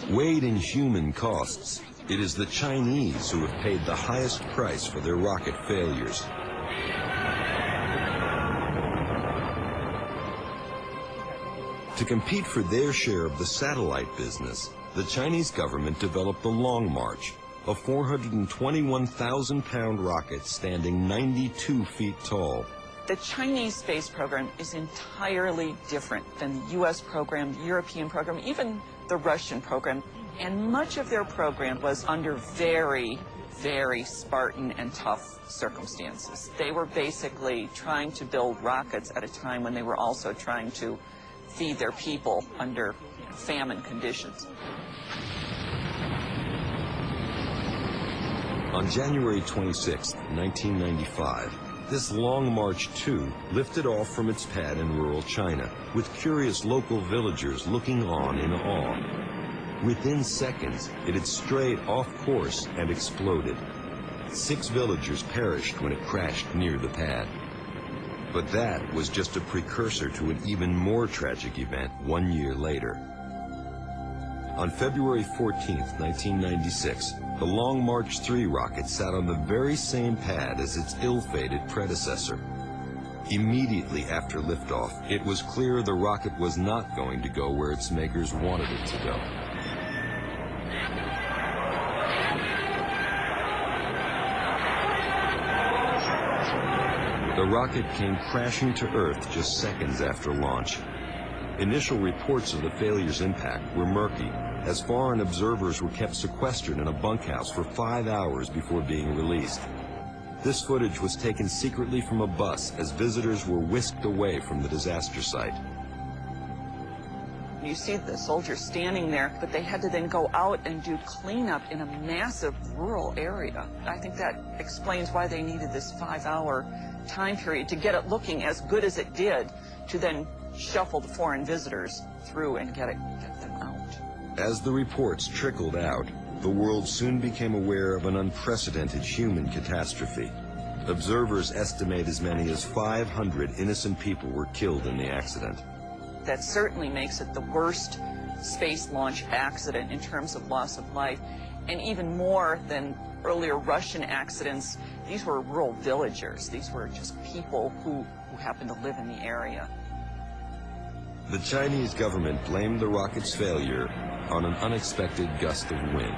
Weighed in human costs, it is the Chinese who have paid the highest price for their rocket failures. To compete for their share of the satellite business, the Chinese government developed the Long March, a 421,000-pound rocket standing 92 feet tall. The Chinese space program is entirely different than the U.S. program, the European program, even the Russian program. And much of their program was under very, very Spartan and tough circumstances. They were basically trying to build rockets at a time when they were also trying to feed their people under famine conditions. On January 26, 1995, this Long March 2 lifted off from its pad in rural China, with curious local villagers looking on in awe. Within seconds, it had strayed off course and exploded. 6 villagers perished when it crashed near the pad. But that was just a precursor to an even more tragic event 1 year later. On February 14, 1996, the Long March 3 rocket sat on the very same pad as its ill-fated predecessor. Immediately after liftoff, it was clear the rocket was not going to go where its makers wanted it to go. The rocket came crashing to Earth just seconds after launch. Initial reports of the failure's impact were murky, as foreign observers were kept sequestered in a bunkhouse for 5 hours before being released. This footage was taken secretly from a bus as visitors were whisked away from the disaster site. You see the soldiers standing there, but they had to then go out and do cleanup in a massive rural area. I think that explains why they needed this 5-hour time period to get it looking as good as it did, to then shuffle the foreign visitors through and get them out. As the reports trickled out, the world soon became aware of an unprecedented human catastrophe. Observers estimate as many as 500 innocent people were killed in the accident. That certainly makes it the worst space launch accident in terms of loss of life, and even more than earlier Russian accidents. These were rural villagers. These were just people who happened to live in the area. The Chinese government blamed the rocket's failure on an unexpected gust of wind.